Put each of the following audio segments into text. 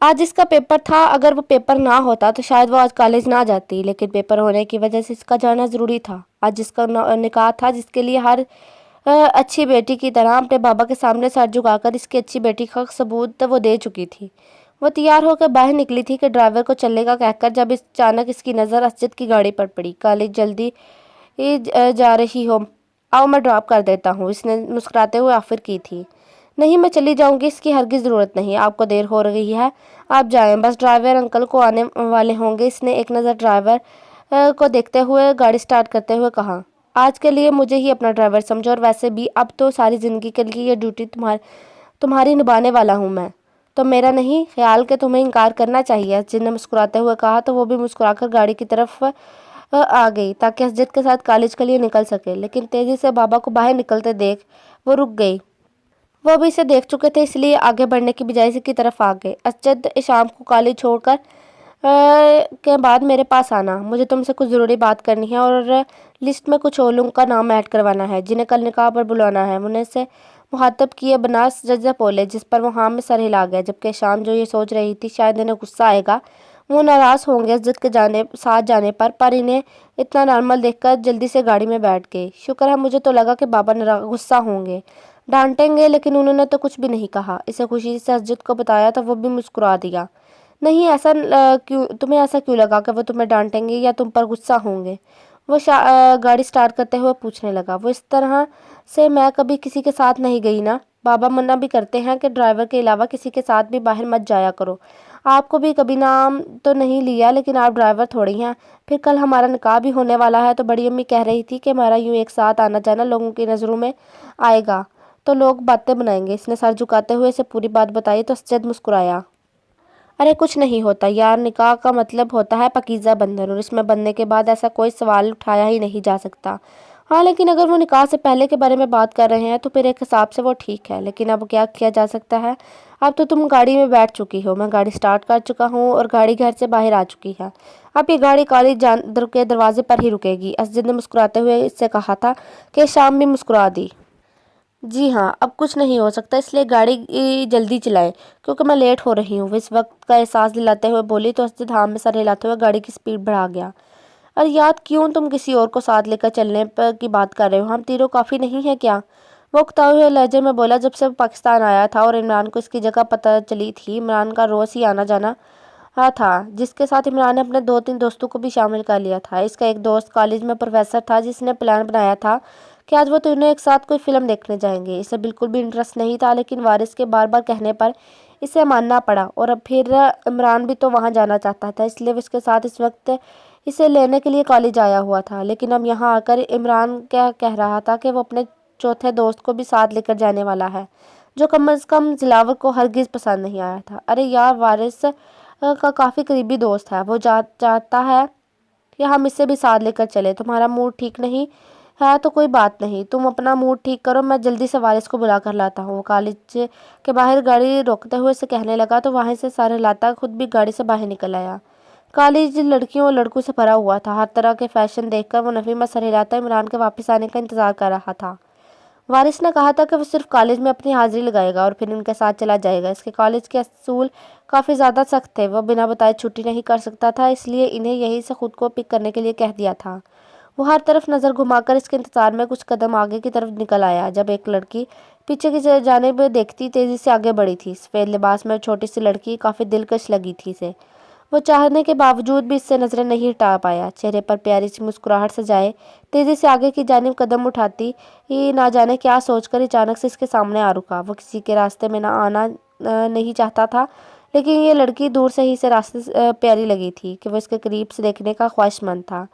आज इसका पेपर था, अगर वो पेपर ना होता तो शायद वो आज कॉलेज ना जाती, लेकिन पेपर होने की वजह से इसका जाना ज़रूरी था। आज इसका निकाह था, जिसके लिए हर अच्छी बेटी की तरह अपने बाबा के सामने सर झुकाकर इसकी अच्छी बेटी का सबूत वो दे चुकी थी। वो तैयार होकर बाहर निकली थी कि ड्राइवर को चलने का कहकर, जब अचानक इसकी नज़र असजद की गाड़ी पर पड़ी। कॉलेज जल्दी जा रही हो? आओ मैं ड्रॉप कर देता हूँ, इसने मुस्कुराते हुए ऑफर की थी। नहीं, मैं चली जाऊंगी, इसकी हरगिज़ ज़रूरत नहीं, आपको देर हो रही है, आप जाएं, बस ड्राइवर अंकल को आने वाले होंगे। इसने एक नज़र ड्राइवर को देखते हुए गाड़ी स्टार्ट करते हुए कहा। आज के लिए मुझे ही अपना ड्राइवर समझो, और वैसे भी अब तो सारी ज़िंदगी के लिए ये ड्यूटी तुम्हारी निभाने वाला हूँ मैं, तो मेरा नहीं ख्याल कि तुम्हें इनकार करना चाहिए। जिन्हें मुस्कुराते हुए कहा तो वो भी मुस्कुराकर गाड़ी की तरफ आ गई ताकि असजद के साथ कॉलेज के लिए निकल सके, लेकिन तेज़ी से बाबा को बाहर निकलते देख वो रुक गई। वो भी इसे देख चुके थे, इसलिए आगे बढ़ने की बजाय इसकी तरफ आ गए। असजद, शाम को कॉलेज छोड़कर के बाद मेरे पास आना, मुझे तुमसे कुछ ज़रूरी बात करनी है, और लिस्ट में कुछ और लोगों का नाम ऐड करवाना है जिन्हें कल निकाह पर बुलाना है। उन्हें से मुखातब किए बिना जज्जा बोले, जिस पर वो हाँ में सर हिला गया, जबकि शाम जो ये सोच रही थी शायद इन्हें गुस्सा आएगा, वो नाराज़ होंगे असजद के साथ जाने पर इन्हें इतना नॉर्मल देखकर जल्दी से गाड़ी में बैठ गई। शुक्र है, मुझे तो लगा कि बाबा गुस्सा होंगे, डांटेंगे, लेकिन उन्होंने तो कुछ भी नहीं कहा। इसे खुशी से असजद को बताया तो वो भी मुस्कुरा दिया। नहीं, ऐसा क्यों, तुम्हें ऐसा क्यों लगा कि वो तुम्हें डांटेंगे या तुम पर गुस्सा होंगे? वो गाड़ी स्टार्ट करते हुए पूछने लगा। वो इस तरह से मैं कभी किसी के साथ नहीं गई ना, बाबा मना भी करते हैं कि ड्राइवर के अलावा किसी के साथ भी बाहर मत जाया करो। आपको भी कभी नाम तो नहीं लिया, लेकिन आप ड्राइवर थोड़ी हैं। फिर कल हमारा निकाह भी होने वाला है, तो बड़ी अम्मी कह रही थी कि हमारा यूँ एक साथ आना जाना लोगों की नज़रों में आएगा तो लोग बातें बनाएंगे। इसने सर झुकाते हुए इसे पूरी बात बताई तो सज्जद मुस्कुराया। अरे कुछ नहीं होता यार, निकाह का मतलब होता है पकीज़ा बंधन, और इसमें बंधने के बाद ऐसा कोई सवाल उठाया ही नहीं जा सकता। हाँ, लेकिन अगर वो निकाह से पहले के बारे में बात कर रहे हैं तो फिर एक हिसाब से वो ठीक है, लेकिन अब क्या किया जा सकता है? अब तो तुम गाड़ी में बैठ चुकी हो, मैं गाड़ी स्टार्ट कर चुका हूँ और गाड़ी घर से बाहर आ चुकी है। अब ये गाड़ी कॉलेज के दरवाजे पर ही रुकेगी। असजिद ने मुस्कुराते हुए इससे कहा था कि शाम भी मुस्कुरा दी। जी हाँ, अब कुछ नहीं हो सकता, इसलिए गाड़ी जल्दी चलाएं क्योंकि मैं लेट हो रही हूँ। इस वक्त का एहसास दिलाते हुए बोली तो असजिद हाँ में सर हिलाते हुए गाड़ी की स्पीड बढ़ा गया। अरे याद, क्यों तुम किसी और को साथ लेकर चलने पर की बात कर रहे हो? हम तीनों काफ़ी नहीं है क्या? वो उकताए हुए लहजे में बोला। जब से वो पाकिस्तान आया था और इमरान को इसकी जगह पता चली थी, इमरान का रोज़ ही आना जाना था, जिसके साथ इमरान ने अपने 2-3 दोस्तों को भी शामिल कर लिया था। इसका एक दोस्त कॉलेज में प्रोफेसर था जिसने प्लान बनाया था कि आज वो तीनों एक साथ कोई फिल्म देखने जाएंगे। इसे बिल्कुल भी इंटरेस्ट नहीं था, लेकिन वारिस के बार बार कहने पर इसे मानना पड़ा। और अब फिर इमरान भी तो वहाँ जाना चाहता था, इसलिए वो इसके साथ इस वक्त इसे लेने के लिए कॉलेज आया हुआ था। लेकिन अब यहाँ आकर इमरान क्या कह रहा था कि वो अपने चौथे दोस्त को भी साथ लेकर जाने वाला है, जो कम अज़ कम दिलावर को हरगिज़ पसंद नहीं आया था। अरे यार, वारिस का काफ़ी करीबी दोस्त है, वो चाहता है कि हम इसे भी साथ लेकर चले। तुम्हारा मूड ठीक नहीं है तो कोई बात नहीं, तुम अपना मूड ठीक करो, मैं जल्दी से वारिस को बुला कर लाता हूँ। वो कॉलेज के बाहर गाड़ी रोकते हुए से कहने लगा तो वहाँ से सर हिलाता खुद भी गाड़ी से बाहर निकल आया। कॉलेज लड़कियों और लड़कों से भरा हुआ था। हर तरह के फैशन देखकर वो नफ़ी में सर हिलाता इमरान के वापस आने का इंतज़ार कर रहा था। वारिस ने कहा था कि वो सिर्फ कॉलेज में अपनी हाजिरी लगाएगा और फिर इनके साथ चला जाएगा। इसके कॉलेज के असूल काफ़ी ज़्यादा सख्त थे, वो बिना बताए छुट्टी नहीं कर सकता था, इसलिए इन्हें यहीं से खुद को पिक करने के लिए कह दिया था। वो हर तरफ नज़र घुमाकर इसके इंतजार में कुछ कदम आगे की तरफ निकल आया, जब एक लड़की पीछे की जानिब देखती तेज़ी से आगे बढ़ी थी। सफ़ेद लिबास में छोटी सी लड़की काफ़ी दिलकश लगी थी इसे। वो चाहने के बावजूद भी इससे नजरें नहीं हटा पाया। चेहरे पर प्यारी सी मुस्कुराहट सजाए तेजी से आगे की जानिब कदम उठाती ही ना जाने क्या सोचकर अचानक से इसके सामने आ रुका। वो किसी के रास्ते में ना आना नहीं चाहता था, लेकिन ये लड़की दूर से ही इसे रास्ते प्यारी लगी थी कि वो इसके करीब से देखने का ख्वाहिशमंद था।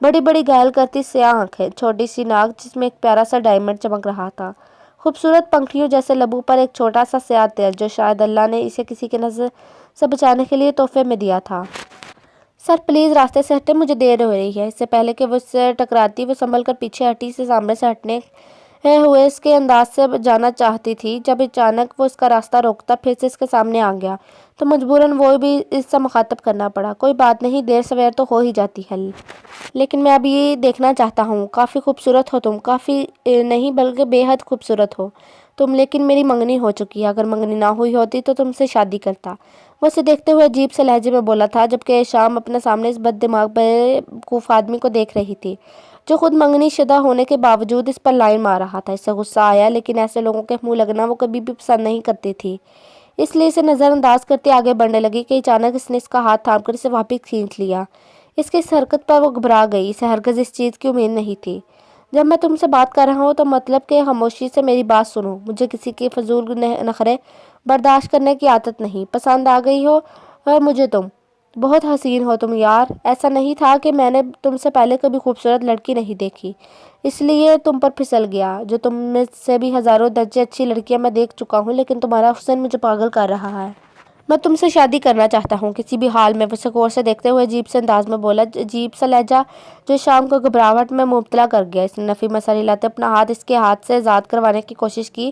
बड़ी बड़ी घायल करती स्याह आंखें, छोटी सी नाक जिसमें एक प्यारा सा डायमंड चमक रहा था, खूबसूरत पंखड़ियों जैसे लबों पर एक छोटा सा स्याह तिल जो शायद अल्लाह ने इसे किसी के नजर से बचाने के लिए तोहफे में दिया था। सर प्लीज़ रास्ते से हटे, मुझे देर हो रही है। इससे पहले कि वो इससे टकराती वो संभल कर पीछे हटी, से सामने से हटने हुए इसके अंदाज से जाना चाहती थी, जब अचानक वो इसका रास्ता रोकता फिर से इसके सामने आ गया। تو مجبوراً وہ بھی اس سے مخاطب کرنا پڑا۔ کوئی بات نہیں، دیر سویر تو ہو ہی جاتی ہے، لیکن میں اب یہ دیکھنا چاہتا ہوں۔ کافی خوبصورت ہو تم، کافی نہیں بلکہ بے حد خوبصورت ہو تم، لیکن میری منگنی ہو چکی ہے۔ اگر منگنی نہ ہوئی ہوتی تو تم سے شادی کرتا۔ وہ اسے دیکھتے ہوئے عجیب سے لہجے میں بولا تھا، جبکہ شام اپنے سامنے اس بد دماغ بیوقوف آدمی کو دیکھ رہی تھی جو خود منگنی شدہ ہونے کے باوجود اس پر لائن مار رہا تھا۔ اس سے غصہ آیا، لیکن ایسے لوگوں کے منہ لگنا وہ کبھی بھی پسند نہیں کرتی تھی، اس لیے اسے نظر انداز کرتے آگے بڑھنے لگی کہ اچانک اس نے اس کا ہاتھ تھام کر اسے واپس کھینچ لیا۔ اس کی اس حرکت پر وہ گھبرا گئی، اسے ہرگز اس چیز کی امید نہیں تھی۔ جب میں تم سے بات کر رہا ہوں تو مطلب کہ خاموشی سے میری بات سنو۔ مجھے کسی کے فضول نخرے برداشت کرنے کی عادت نہیں۔ پسند آ گئی ہو اور مجھے تم، بہت حسین ہو تم یار۔ ایسا نہیں تھا کہ میں نے تم سے پہلے کبھی خوبصورت لڑکی نہیں دیکھی، اس لیے تم پر پھسل گیا۔ جو تم میں سے بھی ہزاروں درجے اچھی لڑکیاں میں دیکھ چکا ہوں، لیکن تمہارا حسن مجھے پاگل کر رہا ہے۔ میں تم سے شادی کرنا چاہتا ہوں کسی بھی حال میں۔ وہ اسے غور سے دیکھتے ہوئے عجیب سے انداز میں بولا، عجیب سا لہجہ جو شام کو گھبراہٹ میں مبتلا کر گیا۔ اس نے نفی میں سر ہلاتے اپنا ہاتھ اس کے ہاتھ سے آزاد کروانے کی کوشش کی۔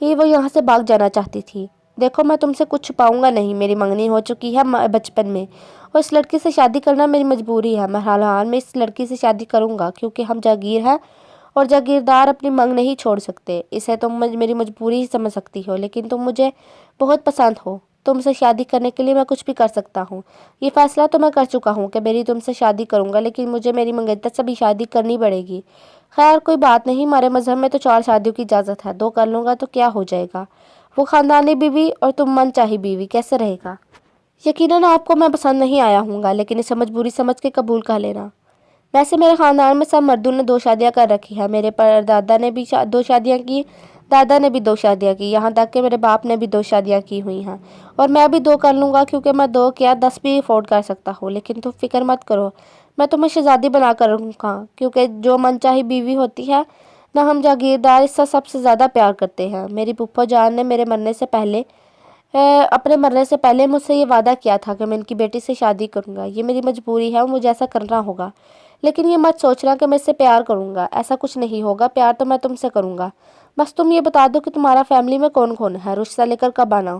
وہ یہاں سے بھاگ جانا چاہتی تھی۔ دیکھو، میں تم سے کچھ چھپاؤں گا نہیں۔ میری منگنی ہو چکی ہے بچپن میں، اور اس لڑکی سے شادی کرنا میری مجبوری ہے۔ میں حال میں اس لڑکی سے شادی کروں گا کیونکہ ہم جاگیر ہیں اور جاگیردار اپنی منگ نہیں چھوڑ سکتے۔ اسے تم میری مجبوری ہی سمجھ سکتی ہو، لیکن تم مجھے بہت پسند ہو۔ تم سے شادی کرنے کے لیے میں کچھ بھی کر سکتا ہوں۔ یہ فیصلہ تو میں کر چکا ہوں کہ میری تم سے شادی کروں گا، لیکن مجھے میری منگیتر سے بھی شادی کرنی پڑے گی۔ خیر کوئی بات نہیں، ہمارے مذہب میں تو 4 شادیوں کی اجازت ہے، 2 کر لوں گا تو کیا ہو جائے گا۔ وہ خاندانی بیوی اور تم من چاہی بیوی، کیسے رہے گا؟ یقیناً آپ کو میں پسند نہیں آیا ہوں گا، لیکن اسے مجبوری سمجھ کے قبول کر لینا۔ ویسے میرے خاندان میں سب مردوں نے 2 شادیاں کر رکھی ہیں۔ میرے پردادا نے بھی 2 شادیاں کی، دادا نے بھی 2 شادیاں کی، یہاں تک کہ میرے باپ نے بھی 2 شادیاں کی ہوئی ہیں، اور میں بھی 2 کر لوں گا کیونکہ میں 2 کیا 10 بھی افورڈ کر سکتا ہوں۔ لیکن تم فکر مت کرو، میں تمہیں شہزادی بنا کر رکھوں گا، کیونکہ جو من چاہی بیوی ہوتی ہے نہ ہم جاگیردار اس سے سب سے زیادہ پیار کرتے ہیں۔ میری پھپھو جان نے اپنے مرنے سے پہلے مجھ سے یہ وعدہ کیا تھا کہ میں ان کی بیٹی سے شادی کروں گا۔ یہ میری مجبوری ہے اور مجھے ایسا کرنا ہوگا، لیکن یہ مت سوچنا کہ میں اس سے پیار کروں گا، ایسا کچھ نہیں ہوگا۔ پیار تو میں تم سے کروں گا، بس تم یہ بتا دو کہ تمہارا فیملی میں کون کون ہے، رشتہ لے کر کب آنا۔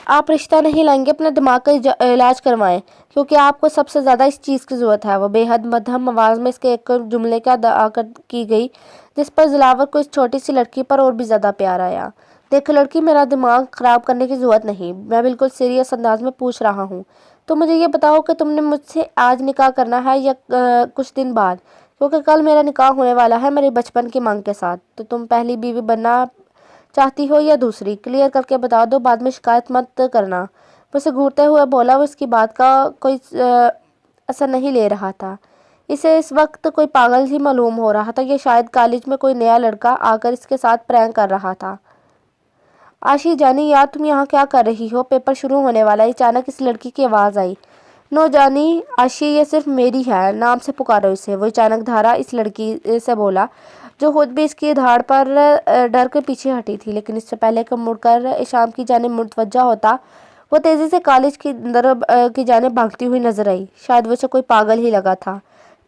آپ رشتہ نہیں لائیں گے، اپنے دماغ کا علاج کروائیں، کیونکہ آپ کو سب سے زیادہ اس چیز کی ضرورت ہے۔ وہ بے حد مدھم آواز میں اس کے ایک جملے کا دعا کی گئی، جس پر ذلاور کو اس چھوٹی سی لڑکی پر اور بھی زیادہ پیار آیا۔ دیکھو لڑکی، میرا دماغ خراب کرنے کی ضرورت نہیں، میں بالکل سیریس انداز میں پوچھ رہا ہوں۔ تو مجھے یہ بتاؤ کہ تم نے مجھ سے آج نکاح کرنا ہے یا کچھ دن بعد، کیونکہ کل میرا نکاح ہونے والا ہے میری بچپن کی مانگ کے ساتھ۔ تو تم پہلی بیوی بننا چاہتی ہو یا دوسری؟ کلیئر کر کے بتا دو، بعد میں شکایت مت کرنا۔ وہ اسے گھورتے ہوئے بولا۔ وہ اس کی بات کا کوئی اثر نہیں لے رہا تھا، اسے اس وقت کوئی پاگل ہی معلوم ہو رہا تھا، یا شاید کالج میں کوئی نیا لڑکا آ کر اس کے ساتھ پرینک کر رہا تھا۔ آشی جانی یار، تم یہاں کیا کر رہی ہو؟ پیپر شروع ہونے والا ہے۔ اچانک اس لڑکی کی آواز آئی۔ نو جانی آشی، یہ صرف میری ہے، نام سے پکارو اسے۔ وہ اچانک دھارا اس لڑکی سے بولا، جو خود بھی اس کی دھاڑ پر ڈر کے پیچھے ہٹی تھی، لیکن اس سے پہلے کہ مڑ کر شام کی جانب متوجہ ہوتا، وہ تیزی سے کالج کی جانب بھاگتی ہوئی نظر آئی۔ شاید وہ اسے کوئی پاگل ہی لگا تھا،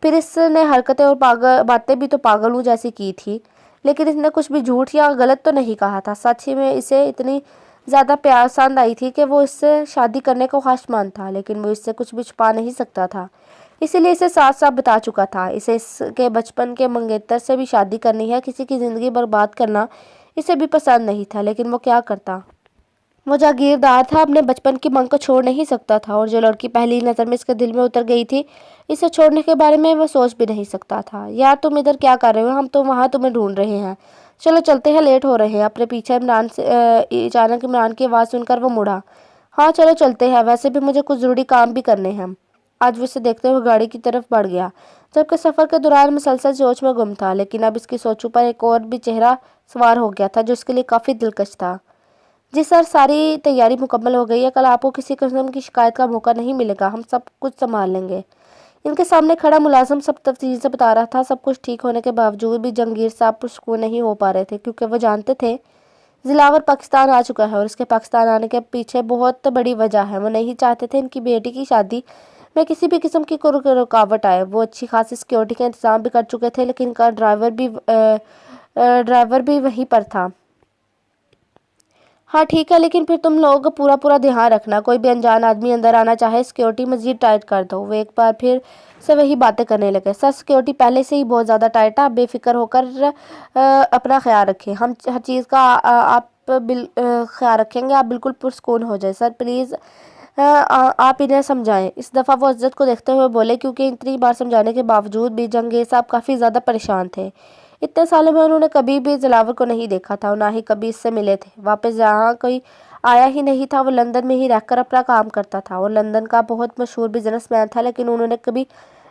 پھر اس نے حرکتیں اور باتیں بھی تو پاگلوں جیسی کی تھی، لیکن اس نے کچھ بھی جھوٹ یا غلط تو نہیں کہا تھا۔ سچ ہی میں اسے اتنی زیادہ پسند آئی تھی کہ وہ اس سے شادی کرنے کو خواہشمند تھا، لیکن وہ اس سے کچھ بھی چھپا نہیں سکتا تھا، اسی لیے اسے صاف صاف بتا چکا تھا۔ اسے اس کے بچپن کے منگیتر سے بھی شادی کرنی ہے، کسی کی زندگی برباد کرنا اسے بھی پسند نہیں تھا، لیکن وہ کیا کرتا؟ وہ جاگیردار تھا، اپنے بچپن کی منگ کو چھوڑ نہیں سکتا تھا، اور جو لڑکی پہلی نظر میں اس کے دل میں اتر گئی تھی، اسے چھوڑنے کے بارے میں وہ سوچ بھی نہیں سکتا تھا۔ یار تم ادھر کیا کر رہے ہو؟ ہم تو وہاں تمہیں ڈھونڈ رہے ہیں، چلو چلتے ہیں، لیٹ ہو رہے ہیں۔ اپنے پیچھے اچانک عمران کی آواز سن کر وہ مڑا۔ ہاں چلو چلتے ہیں، ویسے بھی مجھے کچھ ضروری کام بھی کرنے ہیں۔ آج وہ اسے دیکھتے ہوئے گاڑی کی طرف بڑھ گیا، جبکہ سفر کے دوران مسلسل سوچ میں گم تھا، لیکن اب اس کی سوچوں پر ایک اور بھی چہرہ سوار ہو گیا تھا جو اس کے لیے کافی دلکش تھا۔ جی سر، ساری تیاری مکمل ہو گئی ہے، کل آپ کو کسی قسم کی شکایت کا موقع نہیں ملے گا، ہم سب کچھ سنبھال لیں گے۔ ان کے سامنے کھڑا ملازم سب تفصیل سے بتا رہا تھا۔ سب کچھ ٹھیک ہونے کے باوجود بھی جنگیر صاحب پرسکون نہیں ہو پا رہے تھے، کیونکہ وہ جانتے تھے ذلاور پاکستان آ چکا ہے، اور اس کے پاکستان آنے کے پیچھے بہت بڑی وجہ ہے۔ وہ نہیں چاہتے تھے ان کی بیٹی کی شادی میں کسی بھی قسم کی رکاوٹ آئے۔ وہ اچھی خاصی سیکیورٹی کا انتظام بھی کر چکے تھے، لیکن ان کا ڈرائیور بھی وہیں پر تھا۔ हाँ ठीक है, लेकिन फिर तुम लोग पूरा पूरा ध्यान रखना, कोई भी अनजान आदमी अंदर आना चाहे सिक्योरिटी मजीद टाइट कर दो। वो एक बार फिर से वही बातें करने लगे। सर सिक्योरिटी पहले से ही बहुत ज़्यादा टाइट है, आप बेफिक्र होकर अपना ख्याल रखें, हम हर चीज़ का आप ख्याल रखेंगे, आप बिल्कुल पुरस्कून हो जाए। सर प्लीज़ आप इन्हें समझाएं। इस दफ़ा वो इज्जत को देखते हुए बोले, क्योंकि इतनी बार समझाने के बावजूद भी जहांगीर साहब काफ़ी ज़्यादा परेशान थे। इतने सालों में उन्होंने कभी भी जलावर को नहीं देखा था और ना ही कभी इससे मिले थे। वापस जहाँ कोई आया ही नहीं था, वो लंदन में ही रहकर अपना काम करता था और लंदन का बहुत मशहूर बिजनेसमैन था, लेकिन उन्होंने कभी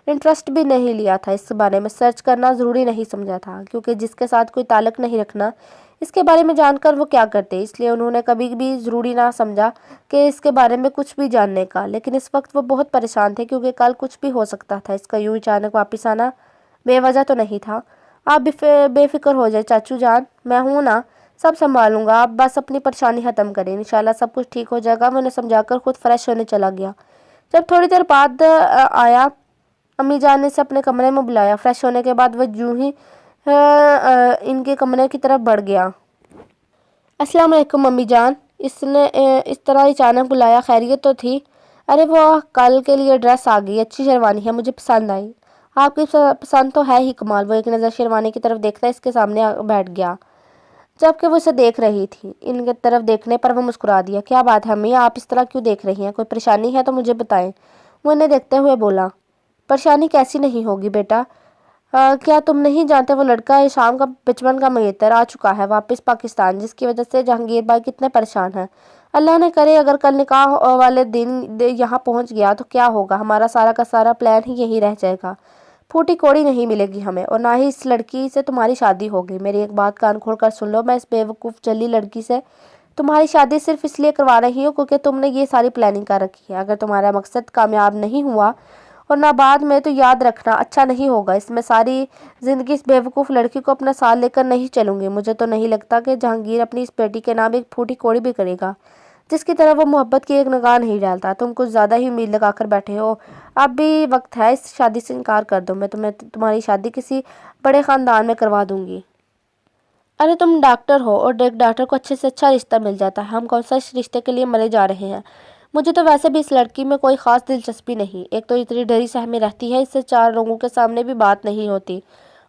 इंटरेस्ट भी नहीं लिया था इस बारे में। सर्च करना ज़रूरी नहीं समझा था, क्योंकि जिसके साथ कोई ताल्लुक़ नहीं रखना इसके बारे में जानकर वो क्या करते, इसलिए उन्होंने कभी भी ज़रूरी ना समझा कि इसके बारे में कुछ भी जानने का। लेकिन इस वक्त वो बहुत परेशान थे, क्योंकि कल कुछ भी हो सकता था। इसका यूँ अचानक वापस आना बेवजह तो नहीं था। आप बेफिक्र हो जाए चाचू जान, मैं हूँ ना, सब संभालूंगा, आप बस अपनी परेशानी ख़त्म करें, इंशाल्लाह सब कुछ ठीक हो जाएगा। मैंने समझाकर खुद फ्रेश होने चला गया। जब थोड़ी देर बाद आया, अम्मी जान ने इसे अपने कमरे में बुलाया। फ्रेश होने के बाद वह यूं ही इनके कमरे की तरफ बढ़ गया। अस्सलाम वालेकुम अम्मी जान, इसने इस तरह अचानक बुलाया, खैरियत तो थी? अरे वाह, कल के लिए ड्रेस आ गई, अच्छी शेरवानी है, मुझे पसंद आई। आपकी पसंद तो है ही कमाल। वो एक नज़र शेरवानी की तरफ देखता इसके सामने बैठ गया, जबकि वो उसे देख रही थी। इनके तरफ देखने पर वो मुस्कुरा दिया। क्या बात है अम्मी, आप इस तरह क्यों देख रही हैं? कोई परेशानी है तो मुझे बताएं। वो इन्हें देखते हुए बोला। परेशानी कैसी नहीं होगी बेटा, क्या तुम नहीं जानते वो लड़का शाम का बचपन का मंगेतर आ चुका है वापस पाकिस्तान, जिसकी वजह से जहांगीर भाई कितने परेशान हैं। अल्लाह ने करे अगर कल निकाह वाले दिन यहाँ पहुँच गया तो क्या होगा, हमारा सारा का सारा प्लान ही यहीं रह जाएगा। फूटी कोड़ी नहीं मिलेगी हमें, और ना ही इस लड़की से तुम्हारी शादी होगी। मेरी एक बात कान खोल कर सुन लो, मैं इस बेवकूफ़ जली लड़की से तुम्हारी शादी सिर्फ इसलिए करवा रही हूँ क्योंकि तुमने ये सारी प्लानिंग कर रखी है। अगर तुम्हारा मकसद कामयाब नहीं हुआ और ना बाद में, तो याद रखना अच्छा नहीं होगा। इसमें सारी ज़िंदगी इस बेवकूफ़ लड़की को अपना साथ लेकर नहीं चलूँगी। मुझे तो नहीं लगता कि जहांगीर अपनी इस बेटी के नाम एक फूटी कोड़ी भी करेगा, जिसकी तरह वो मोहब्बत की एक निगाह नहीं डालता। तुम कुछ ज़्यादा ही उम्मीद लगा कर बैठे हो। अब भी वक्त है, इस शादी से इनकार कर दो, मैं तुम्हारी शादी किसी बड़े ख़ानदान में करवा दूँगी। अरे तुम डॉक्टर हो और एक डॉक्टर को अच्छे से अच्छा रिश्ता मिल जाता है, हम कौन सा इस रिश्ते के लिए मरे जा रहे हैं। मुझे तो वैसे भी इस लड़की में कोई ख़ास दिलचस्पी नहीं, एक तो इतनी डरी सहमी रहती है, इससे चार लोगों के सामने भी बात नहीं होती,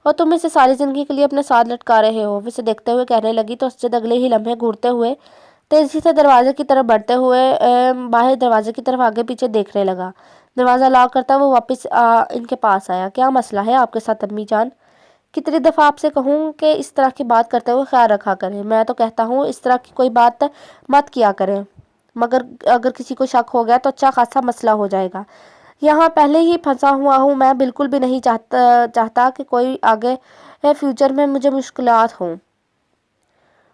और तुम इसे सारी ज़िंदगी के लिए अपने साथ लटका रहे हो। इसे देखते हुए कहने लगी तो असजद अगले ही लम्हे घूरते हुए तेज़ी से दरवाजे की तरफ बढ़ते हुए बाहर दरवाजे की तरफ आगे पीछे देखने लगा। दरवाज़ा लॉक करता वो वापस इनके पास आया। क्या मसला है आपके साथ अम्मी जान? कितनी दफ़ा आपसे कहूँ कि इस तरह की बात करते हुए ख्याल रखा करें। मैं तो कहता हूँ इस तरह की कोई बात मत किया करें, मगर अगर किसी को शक हो गया तो अच्छा खासा मसला हो जाएगा। यहाँ पहले ही फंसा हुआ हूँ, मैं बिल्कुल भी नहीं चाहता कि कोई आगे फ्यूचर में मुझे मुश्किलात हों।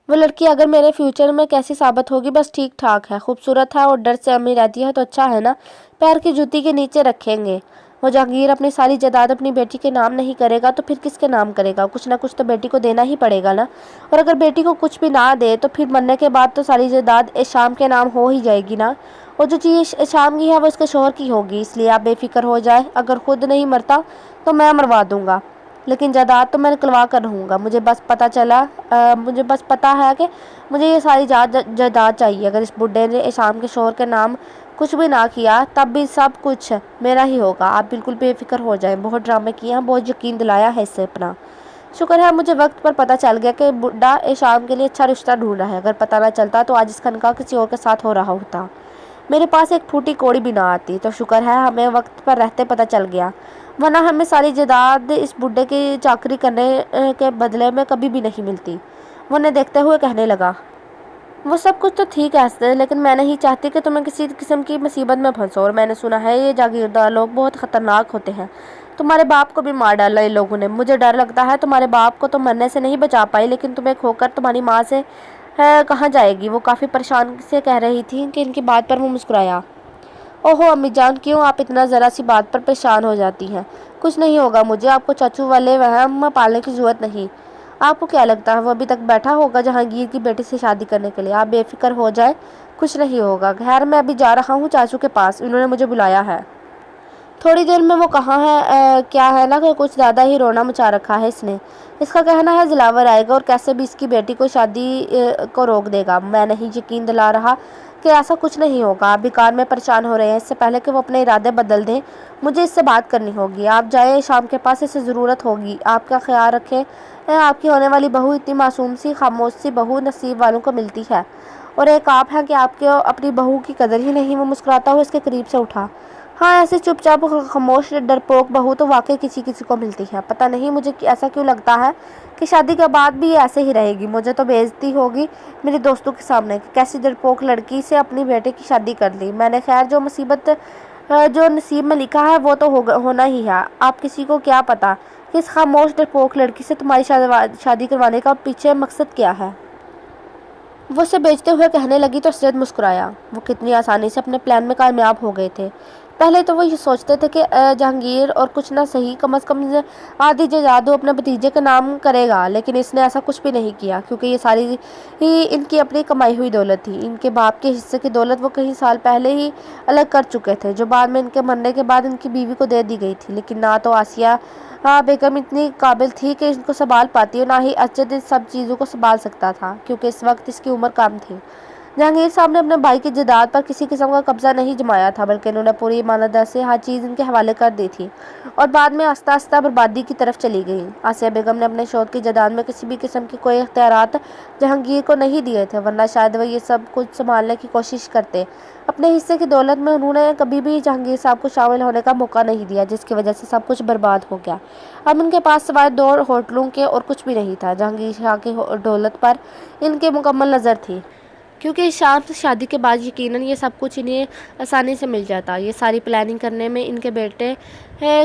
वो लड़की अगर मेरे फ्यूचर में कैसी साबित होगी, बस ठीक ठाक है, खूबसूरत है और डर से अम्मी रहती है तो अच्छा है ना, पैर की जूती के नीचे रखेंगे। वो जहांगीर अपनी सारी जायदाद अपनी बेटी के नाम नहीं करेगा तो फिर किसके नाम करेगा? कुछ ना कुछ तो बेटी को देना ही पड़ेगा ना, और अगर बेटी को कुछ भी ना दे तो फिर मरने के बाद तो सारी जायदाद शाम के नाम हो ही जाएगी ना, और जो चीज़ शाम की है वो इसके शोहर की होगी। इसलिए आप बेफिक्र हो जाए, अगर खुद नहीं मरता तो मैं मरवा दूँगा, लेकिन जायदाद तो मैं निकलवा कर रहूँगा। मुझे बस पता है कि मुझे ये सारी जायदाद चाहिए। अगर इस बुढ़े ने शाम के शोहर के नाम कुछ भी ना किया तब भी सब कुछ मेरा ही होगा। आप बिल्कुल बेफिक्र हो जाएं। बहुत ड्रामे किए हैं, बहुत यकीन दिलाया है इससे अपना। शुक्र है मुझे वक्त पर पता चल गया कि बुढ़ा शाम के लिए अच्छा रिश्ता ढूंढ रहा है। अगर पता ना चलता तो आज इसका निकाह किसी और के साथ हो रहा होता। मेरे पास एक फूटी कोड़ी भी ना आती, तो शुक्र है हमें वक्त पर रहते पता चल गया, वरना हमें सारी जायदाद इस बुढ़े की चाकरी करने के बदले में कभी भी नहीं मिलती। वो उन्हें देखते हुए कहने लगा। वो सब कुछ तो ठीक है हंसते, लेकिन मैं नहीं चाहती कि तुम्हें किसी किस्म की मुसीबत में फंसो, और मैंने सुना है ये जागीरदार लोग बहुत ख़तरनाक होते हैं। तुम्हारे बाप को भी मार डाला इन लोगों ने। मुझे डर लगता है तुम्हारे बाप को तो मरने से नहीं बचा पाई, लेकिन तुम्हें खोकर तुम्हारी माँ से कहाँ जाएगी? वो काफ़ी परेशान से कह रही थी कि इनकी बात पर वो मुस्कुराया। ओहो अम्मी जान, क्यों आप इतना ज़रा सी बात पर परेशान हो जाती हैं? कुछ नहीं होगा मुझे, आपको चाचू वाले वहम पालने की ज़रूरत नहीं। आपको क्या लगता है वो अभी तक बैठा होगा जहांगीर की बेटी से शादी करने के लिए? आप बेफिक्र हो जाए, कुछ नहीं होगा। खैर मैं अभी जा रहा हूँ चाचू के पास, उन्होंने मुझे बुलाया है। تھوڑی دیر میں وہ کہاں ہے کیا ہے نا کہ کچھ زیادہ ہی رونا مچا رکھا ہے اس نے۔ اس کا کہنا ہے دلاور آئے گا اور کیسے بھی اس کی بیٹی کو شادی کو روک دے گا۔ میں نہیں یقین دلا رہا کہ ایسا کچھ نہیں ہوگا۔ آپ بھی کار میں پریشان ہو رہے ہیں، اس سے پہلے کہ وہ اپنے ارادے بدل دیں مجھے اس سے بات کرنی ہوگی۔ آپ جائیں شام کے پاس، اسے ضرورت ہوگی۔ آپ کا خیال رکھیں، آپ کی ہونے والی بہو اتنی معصوم سی خاموش سی بہو نصیب والوں کو ملتی ہے، اور ایک آپ ہیں کہ آپ کو اپنی بہو کی قدر ہی نہیں۔ وہ مسکراتا ہوا اس کے قریب سے اٹھا۔ ہاں، ایسے چپ چاپ خاموش ڈرپوک بہو تو واقعی کسی کسی کو ملتی ہے۔ پتہ نہیں مجھے ایسا کیوں لگتا ہے کہ شادی کے بعد بھی یہ ایسے ہی رہے گی۔ مجھے تو بے عزتی ہوگی میری دوستوں کے سامنے کہ کیسی ڈرپوک لڑکی سے اپنی بیٹے کی شادی کر لی میں نے۔ خیر، جو نصیب میں لکھا ہے وہ تو ہونا ہی ہے۔ آپ کسی کو کیا پتا کہ اس خاموش ڈرپوک لڑکی سے تمہاری شادی کروانے کا پیچھے مقصد کیا ہے؟ وہ اسے بیچتے ہوئے کہنے لگی تو اسرت مسکرایا۔ وہ کتنی آسانی سے اپنے پلان میں کامیاب ہو گئے تھے۔ پہلے تو وہ یہ سوچتے تھے کہ جہانگیر اور کچھ نہ صحیح کم از کم آدھی جائیداد اپنے بھتیجے کے نام کرے گا، لیکن اس نے ایسا کچھ بھی نہیں کیا، کیونکہ یہ ساری ہی ان کی اپنی کمائی ہوئی دولت تھی۔ ان کے باپ کے حصے کی دولت وہ کئی سال پہلے ہی الگ کر چکے تھے، جو بعد میں ان کے مرنے کے بعد ان کی بیوی کو دے دی گئی تھی۔ لیکن نہ تو آسیہ بیگم اتنی قابل تھی کہ ان کو سنبھال پاتی، اور نہ ہی اسجد ان سب چیزوں کو سنبھال سکتا تھا، کیونکہ اس وقت اس کی عمر کم تھی۔ جہانگیر صاحب نے اپنے بھائی کی جائیداد پر کسی قسم کا قبضہ نہیں جمایا تھا، بلکہ انہوں نے پوری ایمانداری سے ہر چیز ان کے حوالے کر دی تھی، اور بعد میں آہستہ آہستہ بربادی کی طرف چلی گئی۔ آسیہ بیگم نے اپنے شوہر کی جائیداد میں کسی بھی قسم کے کوئی اختیارات جہانگیر کو نہیں دیے تھے، ورنہ شاید وہ یہ سب کچھ سنبھالنے کی کوشش کرتے۔ اپنے حصے کی دولت میں انہوں نے کبھی بھی جہانگیر صاحب کو شامل ہونے کا موقع نہیں دیا، جس کی وجہ سے سب کچھ برباد ہو گیا۔ اب ان کے پاس سوائے 2 ہوٹلوں کے اور کچھ بھی نہیں تھا۔ جہانگیر شاہ کی دولت پر ان کی مکمل نظر تھی، کیونکہ شام سے شادی کے بعد یقیناً یہ سب کچھ انہیں آسانی سے مل جاتا۔ یہ ساری پلاننگ کرنے میں ان کے بیٹے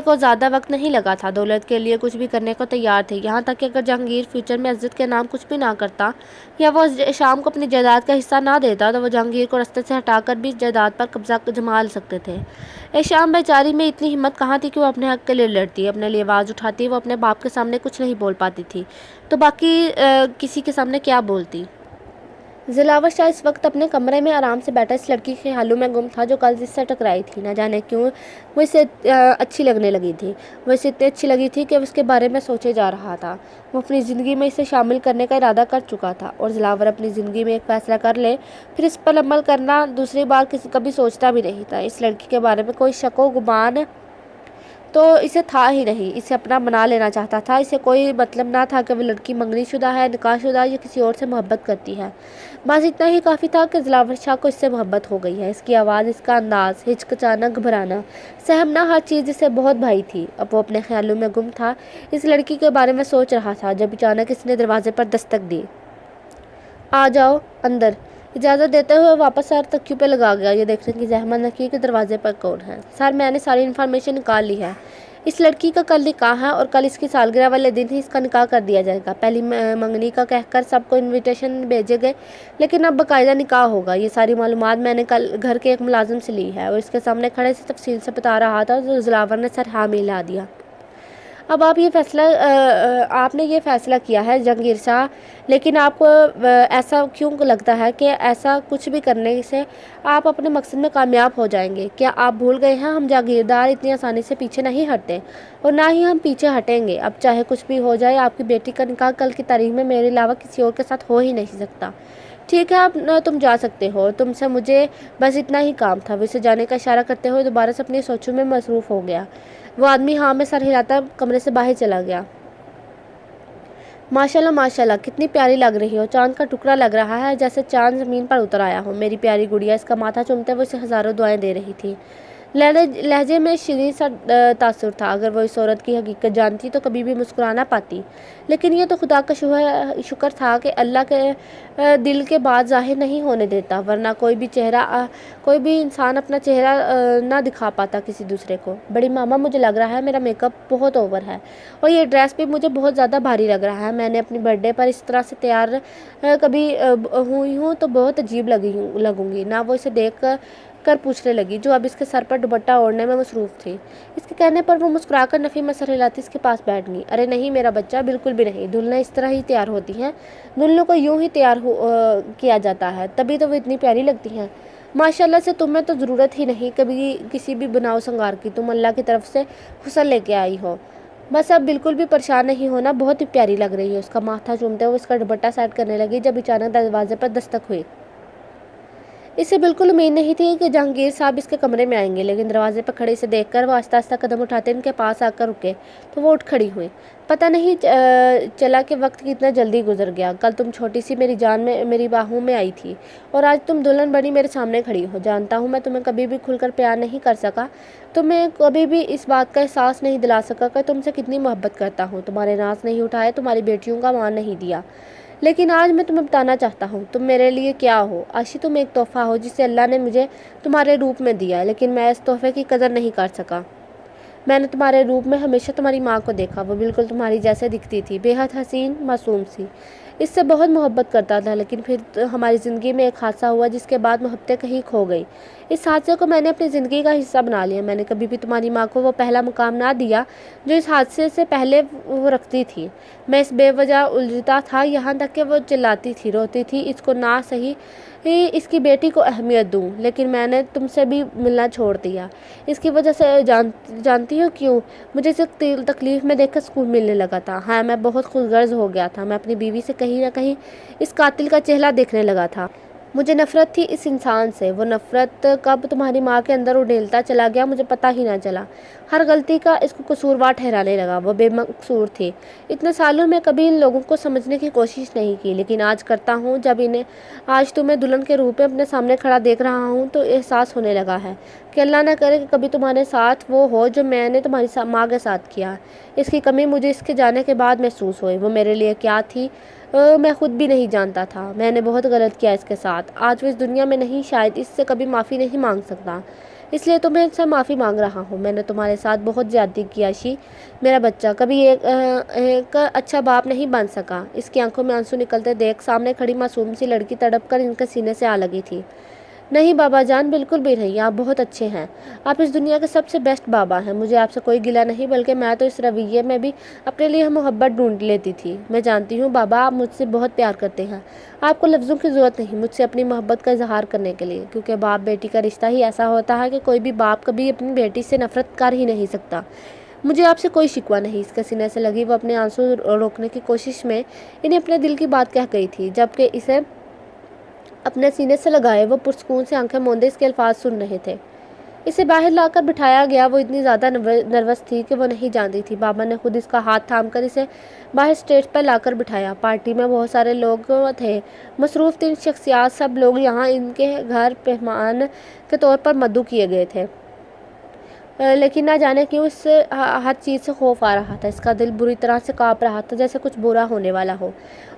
کو زیادہ وقت نہیں لگا تھا۔ دولت کے لیے کچھ بھی کرنے کو تیار تھے، یہاں تک کہ اگر جہانگیر فیوچر میں عزت کے نام کچھ بھی نہ کرتا یا وہ شام کو اپنی جائیداد کا حصہ نہ دیتا، تو وہ جہانگیر کو رستے سے ہٹا کر بھی جائیداد پر قبضہ جما سکتے تھے۔ شام بیچاری میں اتنی ہمت کہاں تھی کہ وہ اپنے حق کے لیے لڑتی، اپنے لیے آواز اٹھاتی۔ وہ اپنے باپ کے سامنے کچھ نہیں بول پاتی تھی تو باقی کسی کے سامنے کیا بولتی؟ دلاور شاہ اس وقت اپنے کمرے میں آرام سے بیٹھا اس لڑکی کے خیالوں میں گم تھا جو کل اس سے ٹکرائی تھی۔ نہ جانے کیوں وہ اسے اچھی لگنے لگی تھی۔ وہ اسے اتنی اچھی لگی تھی کہ اس کے بارے میں سوچے جا رہا تھا۔ وہ اپنی زندگی میں اسے شامل کرنے کا ارادہ کر چکا تھا، اور دلاور اپنی زندگی میں ایک فیصلہ کر لے پھر اس پر عمل کرنا دوسری بار کبھی سوچتا بھی نہیں تھا۔ اس لڑکی کے بارے میں کوئی شک و گمان تو اسے تھا ہی نہیں۔ اسے اپنا بنا لینا چاہتا تھا۔ اسے کوئی مطلب نہ تھا کہ وہ لڑکی منگنی شدہ ہے، نکاح شدہ یا کسی اور سے محبت کرتی ہے۔ بس اتنا ہی کافی تھا کہ دلاور شاہ کو اس سے محبت ہو گئی ہے۔ اس کی آواز، اس کا انداز، ہچکچانا، گھبرانا، سہمنا، ہر چیز اسے بہت بھائی تھی۔ اب وہ اپنے خیالوں میں گم تھا، اس لڑکی کے بارے میں سوچ رہا تھا، جب اچانک اس نے دروازے پر دستک دی۔ آ جاؤ اندر، اجازت دیتے ہوئے واپس سر تکیوں پہ لگا گیا، یہ دیکھنے کی زحمت نہ کی کہ دروازے پر کون ہے۔ سر، میں نے ساری انفارمیشن نکال لی ہے۔ اس لڑکی کا کل نکاح ہے، اور کل اس کی سالگرہ والے دن ہی اس کا نکاح کر دیا جائے گا۔ پہلی منگنی کا کہہ کر سب کو انویٹیشن بھیجے گئے، لیکن اب باقاعدہ نکاح ہوگا۔ یہ ساری معلومات میں نے کل گھر کے ایک ملازم سے لی ہے، اور اس کے سامنے کھڑے سے تفصیل سے بتا رہا تھا تو دلاور نے سر ہاں میں ہلا دیا۔ اب آپ نے یہ فیصلہ کیا ہے جہانگیر شاہ، لیکن آپ کو ایسا کیوں لگتا ہے کہ ایسا کچھ بھی کرنے سے آپ اپنے مقصد میں کامیاب ہو جائیں گے؟ کیا آپ بھول گئے ہیں ہم جاگیردار اتنی آسانی سے پیچھے نہیں ہٹتے، اور نہ ہی ہم پیچھے ہٹیں گے۔ اب چاہے کچھ بھی ہو جائے، آپ کی بیٹی کا نکاح کل کی تاریخ میں میرے علاوہ کسی اور کے ساتھ ہو ہی نہیں سکتا۔ ٹھیک ہے، اب تم جا سکتے ہو، تم سے مجھے بس اتنا ہی کام تھا۔ وہ اسے جانے کا اشارہ کرتے ہوئے دوبارہ سے اپنی سوچوں میں مصروف ہو گیا۔ وہ آدمی ہاں میں سر ہلاتا کمرے سے باہر چلا گیا۔ ماشاءاللہ ماشاءاللہ، کتنی پیاری لگ رہی ہو، چاند کا ٹکڑا لگ رہا ہے، جیسے چاند زمین پر اتر آیا ہو، میری پیاری گڑیا۔ اس کا ماتھا چومتے ہوئے اسے ہزاروں دعائیں دے رہی تھی۔ لہجے میں شیریں سا تاثر تھا۔ اگر وہ اس عورت کی حقیقت جانتی تو کبھی بھی مسکرا نہ پاتی، لیکن یہ تو خدا کا شکر تھا کہ اللہ کے دل کے بات ظاہر نہیں ہونے دیتا، ورنہ کوئی بھی انسان اپنا چہرہ نہ دکھا پاتا کسی دوسرے کو۔ بڑی ماما، مجھے لگ رہا ہے میرا میک اپ بہت اوور ہے، اور یہ ڈریس بھی مجھے بہت زیادہ بھاری لگ رہا ہے۔ میں نے اپنی برتھ ڈے پر اس طرح سے تیار کبھی ہوئی ہوں تو بہت عجیب لگوں گی نہ۔ وہ اسے دیکھ کر پوچھنے لگی، جو اب اس کے سر پر دوپٹہ اوڑھنے میں مصروف تھی۔ اس کے کہنے پر وہ مسکرا کر نفی میں سر ہلاتی اس کے پاس بیٹھ گئی۔ ارے نہیں میرا بچہ، بالکل بھی نہیں، دلہنیں اس طرح ہی تیار ہوتی ہیں، دلہنوں کو یوں ہی تیار کیا جاتا ہے، تبھی تو وہ اتنی پیاری لگتی ہیں۔ माशाल्लाह से तुम्हें तो ज़रूरत ही नहीं कभी किसी भी बनाव संगार की, तुम अल्लाह की तरफ से हुस्न लेके आई हो। बस अब बिल्कुल भी परेशान नहीं होना, बहुत ही प्यारी लग रही है। उसका माथा चूमते हुए उसका दुपट्टा सेट करने लगी जब अचानक दरवाजे पर दस्तक हुई। इसे बिल्कुल उम्मीद नहीं थी कि जहांगीर साहब इसके कमरे में आएंगे, लेकिन दरवाजे पर खड़े इसे देखकर वो आहिस्ता आहिस्ता कदम उठाते इनके पास आकर रुके तो वो उठ खड़ी हुई। पता नहीं चला कि वक्त कितना जल्दी गुजर गया। कल तुम छोटी सी मेरी जान में मेरी बाहों में आई थी और आज तुम दुल्हन बनी मेरे सामने खड़ी हो। जानता हूँ मैं तुम्हें कभी भी खुलकर प्यार नहीं कर सका, तुम्हें कभी भी इस बात का एहसास नहीं दिला सका कि तुमसे कितनी मोहब्बत करता हूँ। तुम्हारे नाज नहीं उठाए, तुम्हारी बेटियों का मान नहीं दिया, लेकिन आज मैं तुम्हें बताना चाहता हूँ तुम मेरे लिए क्या हो। आशी तुम एक तोहफ़ा हो जिसे अल्लाह ने मुझे तुम्हारे रूप में दिया, लेकिन मैं इस तोहफे की कदर नहीं कर सका। मैंने तुम्हारे रूप में हमेशा तुम्हारी माँ को देखा, वो बिल्कुल तुम्हारी जैसे दिखती थी, बेहद हसीन मासूम सी। इससे बहुत मोहब्बत करता था, लेकिन फिर हमारी ज़िंदगी में एक हादसा हुआ जिसके बाद मोहब्बतें कहीं खो गई। इस हादसे को मैंने अपनी ज़िंदगी का हिस्सा बना लिया। मैंने कभी भी तुम्हारी माँ को वो पहला मुकाम ना दिया जो इस हादसे से पहले वो रखती थी। मैं इस बेवजह उलझता था, यहाँ तक कि वो चिल्लाती थी, रोती थी, इसको ना सही इसकी बेटी को अहमियत दूँ, लेकिन मैंने तुमसे भी मिलना छोड़ दिया। इसकी वजह से जानती हो क्यों? मुझे इसे तकलीफ़ में देखकर सुकून मिलने लगा था। हाँ, मैं बहुत खुदगर्ज हो गया था। मैं अपनी बीवी से कहीं ना कहीं इस कातिल का चेहरा देखने लगा था। मुझे नफ़रत थी इस इंसान से। वो नफ़रत कब तुम्हारी माँ के अंदर उड़ेलता चला गया मुझे पता ही ना चला। हर गलती का इसको कसूरवार ठहराने लगा। वो बेमकसूर थी। इतने सालों में कभी इन लोगों को समझने की कोशिश नहीं की, लेकिन आज करता हूँ। जब इन्हें आज तुम्हें दुल्हन के रूप में अपने सामने खड़ा देख रहा हूँ तो एहसास होने लगा है कि अल्लाह न करे कि कभी तुम्हारे साथ वो हो जो मैंने तुम्हारी माँ के साथ किया। इसकी कमी मुझे इसके जाने के बाद महसूस हुई। वो मेरे लिए क्या थी मैं खुद भी नहीं जानता था। मैंने बहुत गलत किया इसके साथ। आज वो इस दुनिया में नहीं, शायद इससे कभी माफ़ी नहीं मांग सकता, इसलिए तो मैं इससे माफ़ी मांग रहा हूँ। मैंने तुम्हारे साथ बहुत ज़्यादती की आशी। मेरा बच्चा कभी एक अच्छा बाप नहीं बन सका। इसकी आंखों में आंसू निकलते देख सामने खड़ी मासूम सी लड़की तड़प कर इनके सीने से आ लगी थी। नहीं बाबा जान, बिल्कुल भी नहीं, आप बहुत अच्छे हैं। आप इस दुनिया के सबसे बेस्ट बाबा हैं। मुझे आपसे कोई गिला नहीं, बल्कि मैं तो इस रवैये में भी अपने लिए मोहब्बत ढूंढ लेती थी। मैं जानती हूँ बाबा आप मुझसे बहुत प्यार करते हैं। आपको लफ्ज़ों की ज़रूरत नहीं मुझसे अपनी मोहब्बत का इजहार करने के लिए, क्योंकि बाप बेटी का रिश्ता ही ऐसा होता है कि कोई भी बाप कभी अपनी बेटी से नफरत कर ही नहीं सकता। मुझे आपसे कोई शिकवा नहीं। इसके सीने से लगी वो अपने आंसू रोकने की कोशिश में इन्हें अपने दिल की बात कह गई थी, जबकि इसे अपने सीने से लगाए वो पुरसकून से आंखें मूंदे इसके अल्फाज सुन रहे थे। इसे बाहर लाकर बिठाया गया। वो इतनी ज़्यादा नर्वस थी कि वो नहीं जानती थी। बाबा ने खुद इसका हाथ थामकर इसे बाहर स्टेज पर लाकर बिठाया। पार्टी में बहुत सारे लोग थे, मसरूफ़ 3 शख्सियात। सब लोग यहाँ इनके घर मेहमान के तौर पर मद्दू किए गए थे, लेकिन ना जाने क्यों इससे हर चीज़ से खौफ आ रहा था। इसका दिल बुरी तरह से काँप रहा था, जैसे कुछ बुरा होने वाला हो।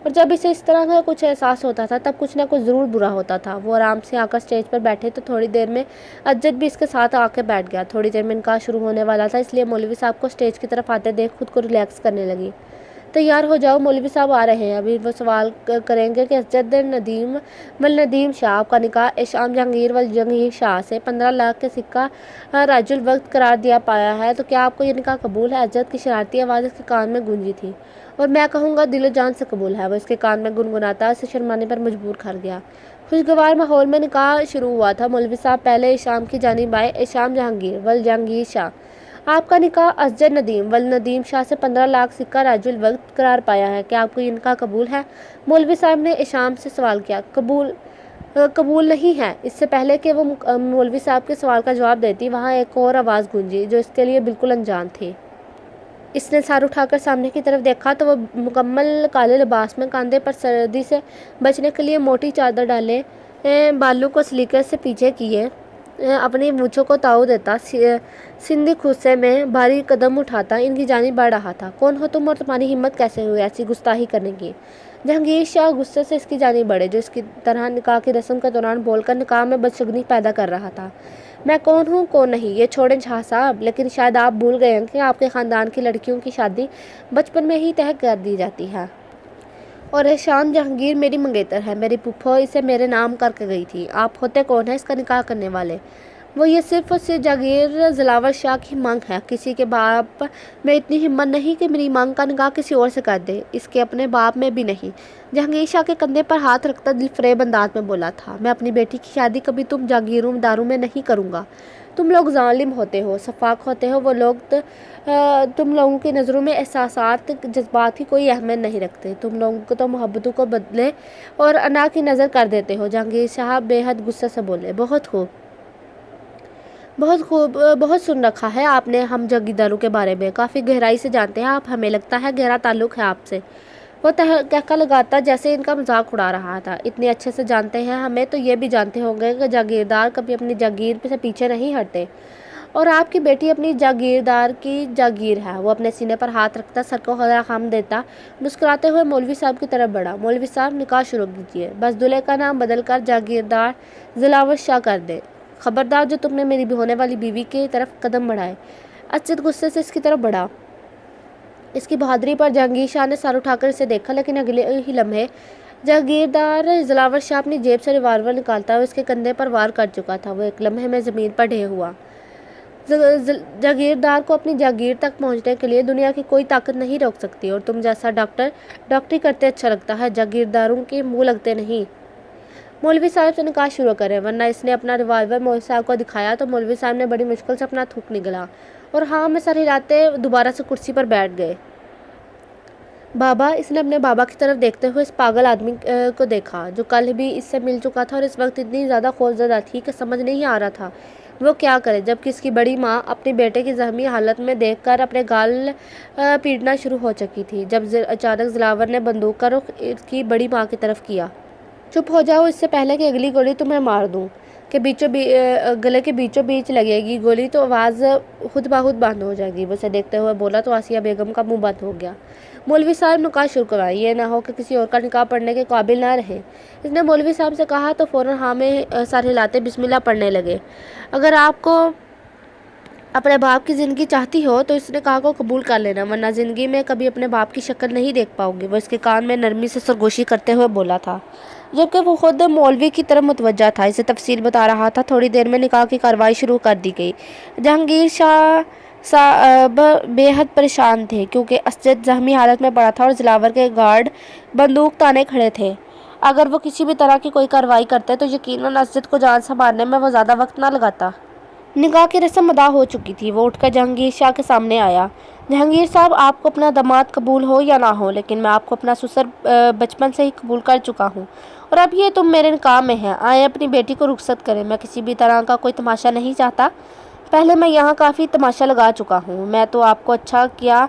और जब इसे इस तरह का कुछ एहसास होता था तब कुछ ना कुछ ज़रूर बुरा होता था। वो आराम से आकर स्टेज पर बैठे तो थोड़ी देर में अज्जद भी इसके साथ आके बैठ गया। थोड़ी देर में इनका शुरू होने वाला था, इसलिए मौलवी साहब को स्टेज की तरफ आते देख खुद को रिलैक्स करने लगी। तैयार हो जाओ, मौलवी साहब आ रहे हैं। अभी वो सवाल करेंगे कि अज्जद नदीम वल नदीम शाह का निकाह एशाम जहांगीर वल जहांगीर शाह से 15 लाख के सिक्का राजुल वक्त करार दिया पाया है, तो क्या आपको ये निकाह कबूल है? अज्जद की शरारती आवाज़ इसके कान में गूंजी थी। और मैं कहूँगा दिलो जान से कबूल है, वो इसके कान में गुनगुनाता उसे शर्माने पर मजबूर कर गया। खुशगवार माहौल में निकाह शुरू हुआ था। मौलवी साहब पहले इशाम की जानिब आए। इशाम जहांगीर वल जहांगीर शाह, आपका निकाह अजर नदीम वल नदीम शाह से 15 लाख सिक्का राजुल वक्त करार पाया है, क्या आपको इनका कबूल है? मौलवी साहब ने इशाम से सवाल किया। कबूल नहीं है। इससे पहले कि वो मौलवी साहब के सवाल का जवाब देती, वहाँ एक और आवाज़ गूंजी जो इसके लिए बिल्कुल अनजान थी। इसने सर उठाकर सामने की तरफ देखा तो वो मुकम्मल काले लिबास में, कांधे पर सर्दी से बचने के लिए मोटी चादर डाले, बालों को सलीके से पीछे किए, अपनी मूँछों को ताऊ देता, सिंधी गुस्से में भारी कदम उठाता इनकी जानिब बढ़ रहा था। कौन हो तुम और तुम्हारी हिम्मत कैसे हुई ऐसी गुस्ताखी करने की? जहांगीर शाह गुस्से से इसकी जानिब बढ़े, जो इसकी तरह निकाह की रस्म के दौरान बोलकर निकाह में बदशगुनी पैदा कर रहा था। मैं कौन हूँ कौन नहीं ये छोड़ें शाह साहब, लेकिन शायद आप भूल गए हैं कि आपके ख़ानदान की लड़कियों की शादी बचपन में ही तय कर दी जाती है। और एहसान जहांगीर मेरी मंगेतर है। मेरी पुप्पो इसे मेरे नाम करके गई थी। आप होते कौन है इसका निकाह करने वाले? وہ یہ صرف اور صرف جاگیر دلاور شاہ کی مانگ ہے۔ کسی کے باپ میں اتنی ہمت نہیں کہ میری مانگ کا نکاح کسی اور سے کر دے، اس کے اپنے باپ میں بھی نہیں۔ جہانگیر شاہ کے کندھے پر ہاتھ رکھتا دل فریب انداز میں بولا تھا، میں اپنی بیٹی کی شادی کبھی تم جاگیروں داروں میں نہیں کروں گا۔ تم لوگ ظالم ہوتے ہو، سفاک ہوتے ہو، وہ لوگ تم لوگوں کی نظروں میں احساسات جذبات کی کوئی اہمیت نہیں رکھتے، تم لوگوں کو تو محبتوں کو بدلے اور انا کی نظر کر دیتے ہو۔ جہانگیر شاہ بے حد غصے سے بولے، بہت خوب، بہت خوب، بہت سن رکھا ہے آپ نے ہم جاگیرداروں کے بارے میں، کافی گہرائی سے جانتے ہیں آپ، ہمیں لگتا ہے گہرا تعلق ہے آپ سے۔ وہ کہکا لگاتا جیسے ان کا مذاق اڑا رہا تھا، اتنے اچھے سے جانتے ہیں ہمیں تو یہ بھی جانتے ہوں گے کہ جاگیردار کبھی اپنی جاگیر سے پیچھے نہیں ہٹتے، اور آپ کی بیٹی اپنی جاگیردار کی جاگیر ہے۔ وہ اپنے سینے پر ہاتھ رکھتا، سر کو خم دیتا، مسکراتے ہوئے مولوی صاحب کی طرف بڑھا۔ مولوی صاحب، نکاح شروع کیجیے، بس دلہے کا نام بدل کر جاگیردار دلاور شاہ کر دیں۔ خبردار جو تم نے میری ہونے والی بیوی کی طرف قدم بڑھائے۔ اسد غصے سے اس کی طرف بڑھا۔ اس کی بہادری پر جہانگیر شاہ نے سر اٹھا کر اسے دیکھا، لیکن اگلے ہی لمحے جاگیردار دلاور شاہ اپنی جیب سے ریوالور نکالتا ہوئے اس کے کندھے پر وار کر چکا تھا۔ وہ ایک لمحے میں زمین پر ڈھے ہوا۔ جاگیردار کو اپنی جاگیر تک پہنچنے کے لیے دنیا کی کوئی طاقت نہیں روک سکتی، اور تم جیسا ڈاکٹر ڈاکٹری کرتے اچھا لگتا ہے، جاگیرداروں کے منہ لگتے نہیں۔ مولوی صاحب سے نکاح شروع کریں، ورنہ اس نے اپنا ریوالور مولوی صاحب کو دکھایا تو مولوی صاحب نے بڑی مشکل سے اپنا تھوک نگلا اور ہاں میں سر ہلاتے دوبارہ سے کرسی پر بیٹھ گئے۔ بابا، اس نے اپنے بابا کی طرف دیکھتے ہوئے اس پاگل آدمی کو دیکھا جو کل بھی اس سے مل چکا تھا اور اس وقت اتنی زیادہ خوفزدہ تھی کہ سمجھ نہیں آ رہا تھا وہ کیا کرے، جبکہ اس کی بڑی ماں اپنے بیٹے کی زخمی حالت میں دیکھ کر اپنے گال پیٹنا شروع ہو چکی تھی، جب اچانک دلاور نے بندوق کا رخ اس کی بڑی ماں کی طرف کیا۔ چپ ہو جاؤ، اس سے پہلے کہ اگلی گولی تمہیں مار دوں کہ گلے کے بیچوں بیچ لگے گی گولی تو آواز خود بخود بند ہو جائے گی۔ وہ اسے دیکھتے ہوئے بولا تو آسیہ بیگم کا منہ بند ہو گیا۔ مولوی صاحب، نکاح شروع کروائیں، یہ نہ ہو کہ کسی اور کا نکاح پڑھنے کے قابل نہ رہے۔ اس نے مولوی صاحب سے کہا تو فوراً ہاں میں سر ہلاتے بسم اللہ پڑھنے لگے۔ اگر آپ کو اپنے باپ کی زندگی چاہتی ہو تو اس نکاح کو قبول کر لینا، ورنہ زندگی میں کبھی اپنے باپ کی شکل نہیں دیکھ پاؤ گے۔ وہ اس کے کان میں نرمی سے سرگوشی کرتے ہوئے بولا تھا، جبکہ وہ خود مولوی کی طرف متوجہ تھا، اسے تفصیل بتا رہا تھا۔ تھوڑی دیر میں نکاح کی کارروائی شروع کر دی گئی۔ جہانگیر شاہ صاحب بے حد پریشان تھے کیونکہ اسد زخمی حالت میں پڑا تھا اور دلاور کے گارڈ بندوق تانے کھڑے تھے۔ اگر وہ کسی بھی طرح کی کوئی کارروائی کرتے تو یقیناً اسد کو جان سے مارنے میں وہ زیادہ وقت نہ لگاتا۔ نکاح کی رسم ادا ہو چکی تھی۔ وہ اٹھ کر جہانگیر شاہ کے سامنے آیا۔ جہانگیر صاحب، آپ کو اپنا داماد قبول ہو یا نہ ہو، لیکن میں آپ کو اپنا سسر بچپن سے ہی قبول کر چکا ہوں، اور اب یہ تم میرے نکاح میں ہیں۔ آئیں اپنی بیٹی کو رخصت کریں، میں کسی بھی طرح کا کوئی تماشا نہیں چاہتا، پہلے میں یہاں کافی تماشا لگا چکا ہوں۔ میں تو آپ کو اچھا کیا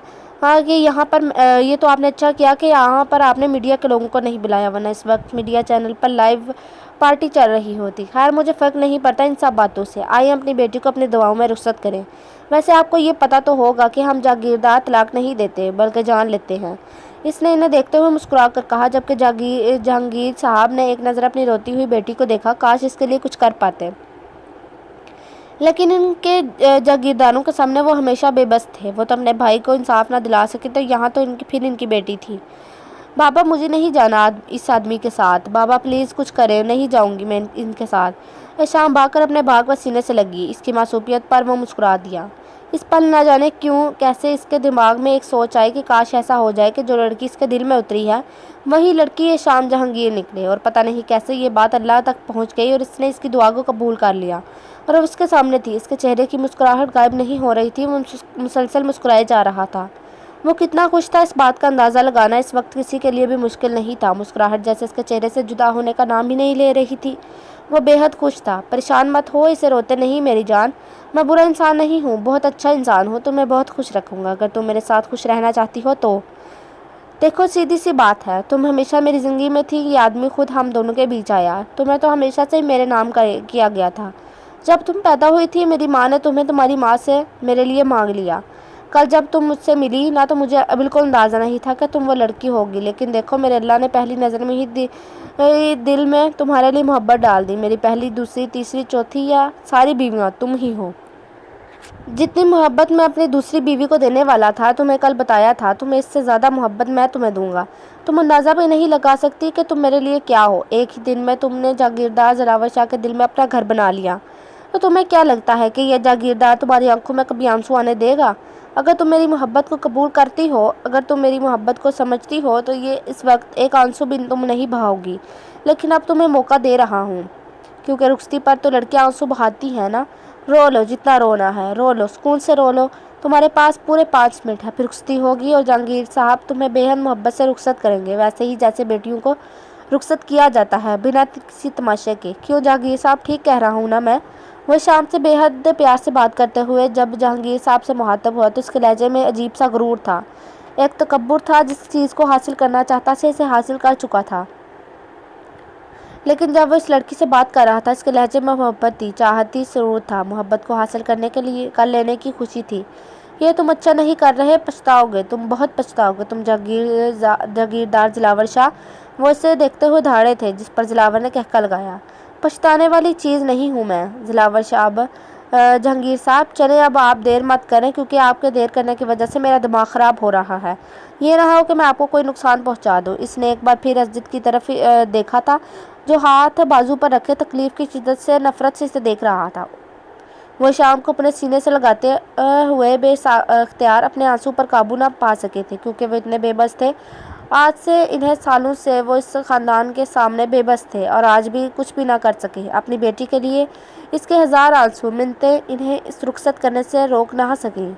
کہ یہاں پر یہ تو آپ نے اچھا کیا کہ یہاں پر آپ نے میڈیا کے لوگوں کو نہیں بلایا، ورنہ اس وقت میڈیا چینل پر لائیو پارٹی چل رہی ہوتی۔ خیر، مجھے فرق نہیں پڑتا ان سب باتوں سے، آئیں اپنی بیٹی کو اپنی دعاؤں میں رخصت کریں۔ ویسے آپ کو یہ پتہ تو ہوگا کہ ہم جاگیردار طلاق نہیں دیتے بلکہ جان لیتے ہیں، اس نے انہیں دیکھتے ہوئے مسکرا کر کہا، جبکہ جہانگیر صاحب نے ایک نظر اپنی روتی ہوئی بیٹی کو دیکھا، کاش اس کے لیے کچھ کر پاتے، لیکن ان کے جاگیرداروں کے سامنے وہ ہمیشہ بے بس تھے۔ وہ تو اپنے بھائی کو انصاف نہ دلا سکے تو یہاں تو پھر ان کی بیٹی تھی۔ بابا، مجھے نہیں جانا اس آدمی کے ساتھ، بابا پلیز کچھ کریں، نہیں جاؤں گی میں ان کے ساتھ۔ شام بھاگ کر اپنے بھاگ پر سینے سے لگی، اس کی معصومیت پر وہ مسکرا دیا۔ اس پل نہ جانے کیوں کیسے اس کے دماغ میں ایک سوچ آئی کہ کاش ایسا ہو جائے کہ جو لڑکی اس کے دل میں اتری ہے وہی لڑکی یہ شام جہانگیر نکلے، اور پتہ نہیں کیسے یہ بات اللہ تک پہنچ گئی اور اس نے اس کی دعا کو قبول کر لیا اور اب اس کے سامنے تھی۔ اس کے چہرے کی مسکراہٹ غائب نہیں ہو رہی تھی، وہ مسلسل مسکرائے جا رہا تھا۔ وہ کتنا خوش تھا، اس بات کا اندازہ لگانا اس وقت کسی کے لیے بھی مشکل نہیں تھا۔ مسکراہٹ جیسے اس کے چہرے سے جدا ہونے کا نام ہی نہیں لے رہی تھی۔ وہ بے حد خوش تھا۔ پریشان مت ہو، اسے روتے نہیں میری جان، میں برا انسان نہیں ہوں، بہت اچھا انسان ہوں، تمہیں بہت خوش رکھوں گا اگر تم میرے ساتھ خوش رہنا چاہتی ہو تو۔ دیکھو سیدھی سی بات ہے، تم ہمیشہ میری زندگی میں تھی، یہ آدمی خود ہم دونوں کے بیچ آیا، تمہیں تو ہمیشہ سے میرے نام کیا گیا تھا۔ جب تم پیدا ہوئی تھی میری ماں نے تمہیں تمہاری ماں سے میرے لیے مانگ لیا۔ کل جب تم مجھ سے ملی نہ تو مجھے بالکل اندازہ نہیں تھا کہ تم وہ لڑکی ہوگی، لیکن دیکھو میرے اللہ نے پہلی نظر میں ہی دل میں تمہارے لیے محبت ڈال دی۔ میری پہلی، دوسری، تیسری، چوتھی یا ساری بیویاں تم ہی ہو۔ جتنی محبت میں اپنی دوسری بیوی کو دینے والا تھا تمہیں کل بتایا تھا، تمہیں اس سے زیادہ محبت میں تمہیں دوں گا۔ تم اندازہ بھی نہیں لگا سکتی کہ تم میرے لیے کیا ہو۔ ایک ہی دن میں تم نے جاگیردار دلاور شاہ کے دل میں اپنا گھر بنا لیا۔ तो तुम्हें क्या लगता है कि यह जागीरदार तुम्हारी आंखों में कभी आंसू आने देगा? अगर तुम मेरी मोहब्बत को कबूल करती हो, अगर तुम मेरी मोहब्बत को समझती हो, तो ये इस वक्त एक आंसू भी तुम नहीं बहाओगी। लेकिन अब तुम्हें मौका दे रहा हूँ, क्योंकि रुखसती पर तो लड़कियां आंसू बहाती हैं ना। रो लो, जितना रोना है रो लो, सुकून से रो लो। तुम्हारे पास पूरे 5 मिनट है, फिर रुखसती होगी और जहांगीर साहब तुम्हें बेहद मोहब्बत से रुखसत करेंगे, वैसे ही जैसे बेटियों को रुखसत किया जाता है, बिना किसी तमाशे के। क्यों जहांगीर साहब, ठीक कह रहा हूँ ना मैं? वह शाम से बेहद प्यार से बात करते हुए जब जहांगीर साहब से मुखातब हुआ तो उसके लहजे में अजीब सा गुरूर था, एक तकब्बुर था। जिस चीज़ को हासिल करना चाहता था इसे हासिल कर चुका था। लेकिन जब वो इस लड़की से बात कर रहा था, इसके लहजे में मोहब्बत थी, चाहत थी, सुरूर था। मोहब्बत को हासिल करने के लिए कर लेने की खुशी थी। ये तुम अच्छा नहीं कर रहे, पछताओगे, तुम बहुत पछताओगे। तुम जागीरदार दिलावर शाह, वो इसे देखते हुए धाड़े थे, जिस पर दिलावर ने कहका लगाया, पछताने वाली चीज़ नहीं हूँ मैं दिलावर शाह। अब जहांगीर साहब चले, अब आप देर मत करें, क्योंकि आपके देर करने की वजह से मेरा दिमाग ख़राब हो रहा है। ये ना हो कि मैं आपको कोई नुकसान पहुंचा दूं। इसने एक बार फिर असजिद की तरफ देखा था, जो हाथ बाजू पर रखे तकलीफ की शिद्दत से नफरत से इसे देख रहा था। वह शाम को अपने सीने से लगाते हुए बेख्तियार अपने आंसू पर काबू ना पा सके थे, क्योंकि वे इतने बेबस थे। आज से इन्हें सालों से वो इस ख़ानदान के सामने बेबस थे और आज भी कुछ भी ना कर सके। अपनी बेटी के लिए इसके 1000 आंसू मिन्नतें इन्हें इस रुखसत करने से रोक ना सकी।